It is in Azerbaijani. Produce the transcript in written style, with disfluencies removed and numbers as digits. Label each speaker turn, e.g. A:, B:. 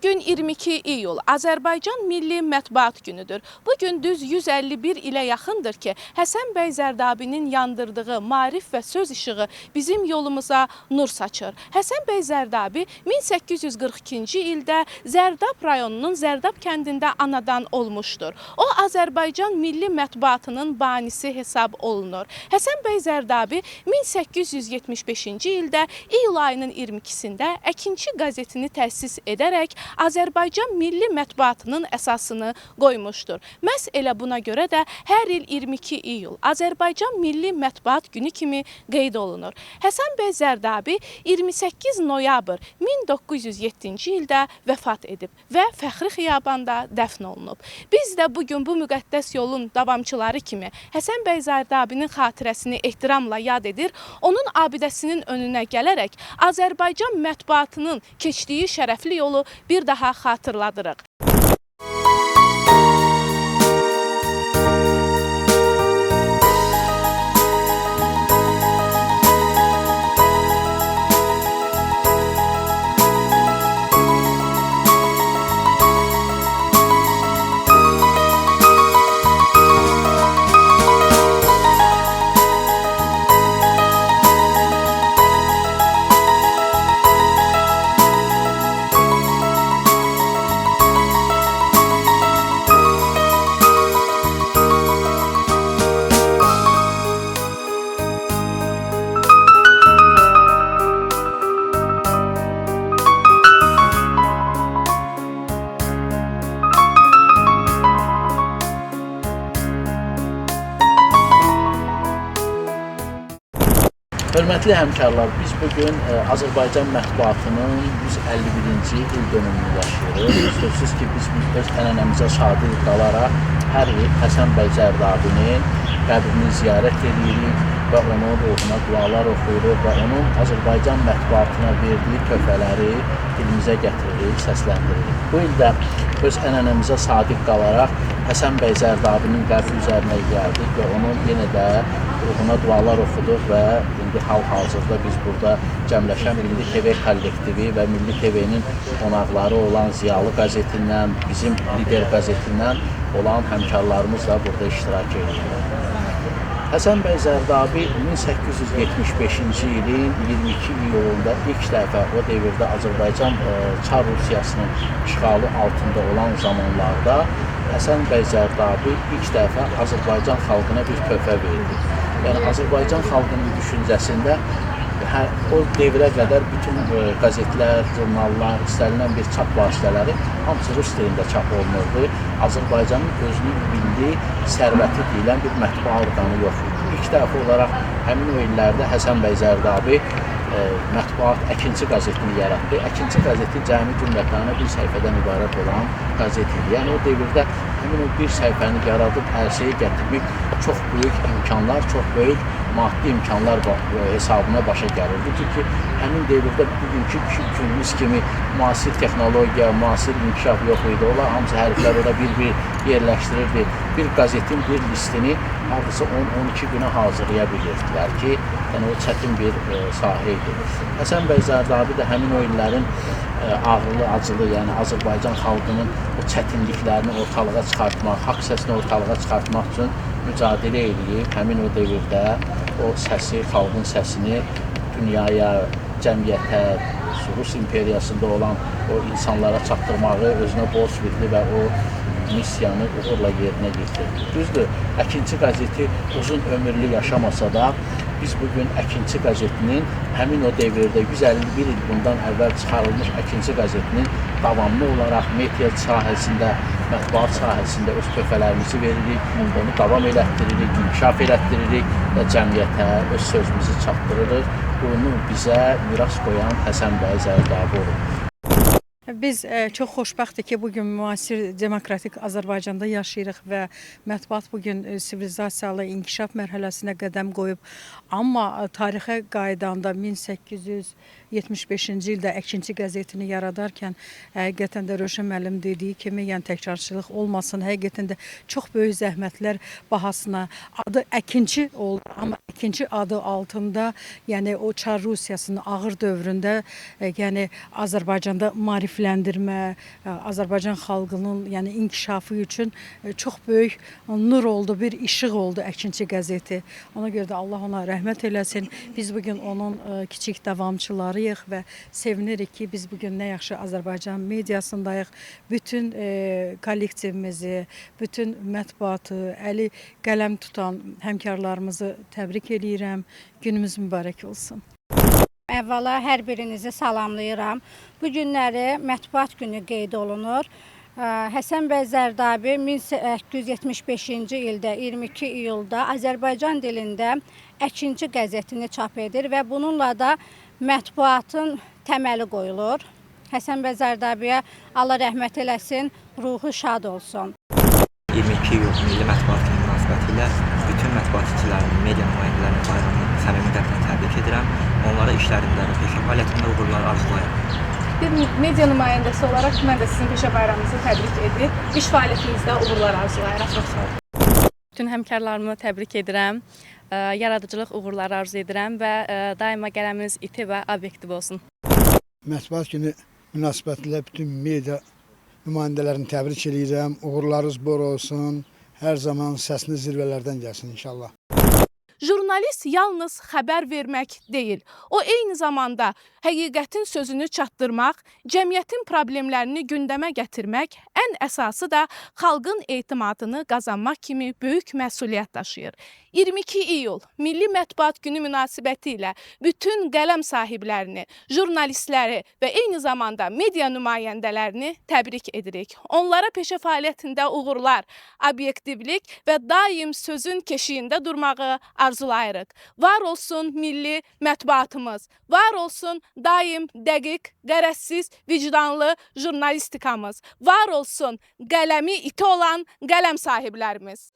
A: Bugün 22 iyul Azərbaycan Milli Mətbuat Günüdür. Bugün düz 151 ilə yaxındır ki, Həsən bəy Zərdabinin yandırdığı maarif və söz işığı bizim yolumuza nur saçır. Həsən bəy Zərdabi 1842-ci ildə Zərdab rayonunun Zərdab kəndində anadan olmuşdur. O, Azərbaycan Milli Mətbuatının banisi hesab olunur. Həsən bəy Zərdabi 1875-ci ildə iyul ayının 22-sində Əkinçi qəzetini təsis edərək Azərbaycan Milli Mətbuatının əsasını qoymuşdur. Məhz elə buna görə də hər il 22 iyul Azərbaycan Milli Mətbuat Günü kimi qeyd olunur. Həsən bəy Zərdabi 28 noyabr 1907-ci ildə vəfat edib və Fəxri Xiyabanda dəfn olunub. Biz də bugün bu müqəddəs yolun davamçıları kimi Həsən bəy Zərdabinin xatirəsini ehtiramla yad edir, onun abidəsinin önünə gələrək Azərbaycan mətbuatının keçdiyi şərəfli yolu bir daha xatırladırıq.
B: Hörmətli həmkarlar, biz bugün Azərbaycan mətbuatının 151-ci il dönümünü yaşayırıq. Sözsüz ki, biz öz ənənəmizə şadil qalaraq hər il Həsən bəy Zərdabinin qəbrini ziyarət edirik və onun ruhuna dualar oxuyuruq və onun Azərbaycan mətbuatına verdiyi töhfələri dilimizə gətiririk, səsləndiririk. Bu il də öz ənənəmizə sadiq qalaraq Həsən bəy Zərdabinin qəbri üzərinə gəldik və onun yenə də ruhuna dualar oxuduq və indi hal-hazırda biz burada cəmləşən Milli TV kollektivi və Milli TV-nin qonaqları olan Ziyalı qəzetindən, bizim Lider qəzetindən olan həmkarlarımızla burada iştirak edirik. Həsən bəy Zərdabi 1875-ci ilin 22 iyulunda ilk dəfə o devirdə Azərbaycan Çar Rusiyasının işğalı altında olan zamanlarda Həsən bəy Zərdabi ilk dəfə Azərbaycan xalqına bir töhfə verdi. Yəni Azərbaycan xalqının düşüncəsində o devrə qədər bütün qəzetlər, jurnallar, istənilən bir çap vasitələri hamısı rus dilində çap olunurdu. Azərbaycanın özünün milli sərvəti deyilən bir mətbaa orqanı yox idi. İlk dəfə olaraq həmin o illərdə Həsən bəy Zərdabi mətbuat Əkinçi qəzetini yaratdı. Əkinçi qəzeti cəmi cümlətanə bir səhifədən ibarət olan qəzet idi. Yəni o devirdə həmin o bir səhifəni yaradıb ərsəyə gətirmək çox böyük imkanlar, çox böyük maddi imkanlar hesabına başa gəlirdi ki, həmin devirdə bugünkü günümüz kimi müasir texnologiya, müasir inkişaf yox idi. Ola hamısı hərflər orada bir-bir yerləşdirirdi. Bir qəzetin bir listini hardasa 10-12 günə hazırlaya bilirdilər ki, yəni o çətin bir sahə idi. Həsən bəy Zərdabi də həmin o illərin ağrılı, acılı, yəni Azərbaycan xalqının o çətinliklərini ortalığa çıxartmaq, haqq səsini ortalığa çıxartmaq üçün mücadilə edib, həmin o devirdə o səsi, xalqın səsini dünyaya, cəmiyyətə, Rus imperiyasında olan o insanlara çatdırmağı özünə borc bildi və o missiyanı uğurla yerinə getirdi. Düzdür, Əkinçi qəzeti uzun ömürlü yaşamasa da, biz bugün Əkinçi qəzetinin həmin o devirdə 151 il bundan əvvəl çıxarılmış Əkinçi qəzetinin davamlı olaraq media sahəsində, mətbuat sahəsində öz töhfələrimizi veririk, onu davam elətdiririk, inkişaf elətdiririk və cəmiyyətə öz sözümüzü çatdırırıq. Bunu bizə miras qoyan Həsən bəy Zərdabi olub.
C: Biz çox xoşbəxtik ki, bugün müasir demokratik Azərbaycanda yaşayırıq və mətbuat bugün sivilizasiyalı inkişaf mərhələsinə qədəm qoyub. Amma tarixə qaydanda 75-ci ildə Əkinçi qəzetini yaradarkən həqiqətən də Rövşən müəllim dediyi kimi, yəni təkrarçılıq olmasın, həqiqətən də çox böyük zəhmətlər bahasına adı Əkinçi oldu, amma Əkinçi adı altında, yəni o Çar Rusiyasının ağır dövründə, yəni Azərbaycanda maarifləndirmə, Azərbaycan xalqının yəni inkişafı üçün çox böyük nur oldu, bir işıq oldu Əkinçi qəzeti. Ona görə də Allah ona rəhmət eləsin. Biz bugün onun kiçik davamçılarıyıq və sevinirik ki, biz bugün nə yaxşı Azərbaycan mediasındayıq. Bütün kollektivimizi, bütün mətbuatı, əli qələm tutan həmkarlarımızı təbrik edirəm. Günümüz mübarək olsun.
D: Əvvəla hər birinizi salamlayıram. Bu günləri Mətbuat günü qeyd olunur. Həsən bəy Zərdabi 1875-ci ildə 22 iyulda Azərbaycan dilində Əkinçi qəzetini çap edir və bununla da mətbuatın təməli qoyulur. Həsən bəy Zərdabiyə Allah rəhmət eləsin, ruhu şad olsun.
E: 22 iyul Milli Mətbuat Günü münasibətilə bütün mətbuatçıların, media nümayəndələrinin bayramını səmimi qəlbdən təbrik edirəm. Onlara işlərində və peşə fəaliyyətində uğurlar arzulayıram.
A: Bir media nümayəndəsi olaraq mən də sizin peşə bayramınızı təbrik edir. İş fəaliyyətinizdə uğurlar arzulayıram. Çox sağ olun.
F: Bütün həmkarlarımı təbrik edirəm. Yaradıcılıq uğurları arzu edirəm və daima qələminiz iti və obyektiv olsun.
G: Mətbuat günü münasibətilə bütün media nümayəndələrini təbrik edirəm. Uğurlarınız bol olsun. Hər zaman səsiniz zirvələrdən gəlsin inşallah.
A: Jurnalist yalnız xəbər vermək deyil, o eyni zamanda həqiqətin sözünü çatdırmaq, cəmiyyətin problemlərini gündəmə gətirmək, ən əsası da xalqın etimadını qazanmaq kimi böyük məsuliyyət daşıyır. 22 iyul Milli Mətbuat Günü münasibəti ilə bütün qələm sahiblərini, jurnalistləri və eyni zamanda media nümayəndələrini təbrik edirik. Onlara peşə fəaliyyətində uğurlar, obyektivlik və daim sözün keşiyində durmağı arzulayırıq. Var olsun milli mətbuatımız, var olsun daim dəqiq, qərəzsiz, vicdanlı jurnalistikamız, var olsun qələmi iti olan qələm sahiblərimiz.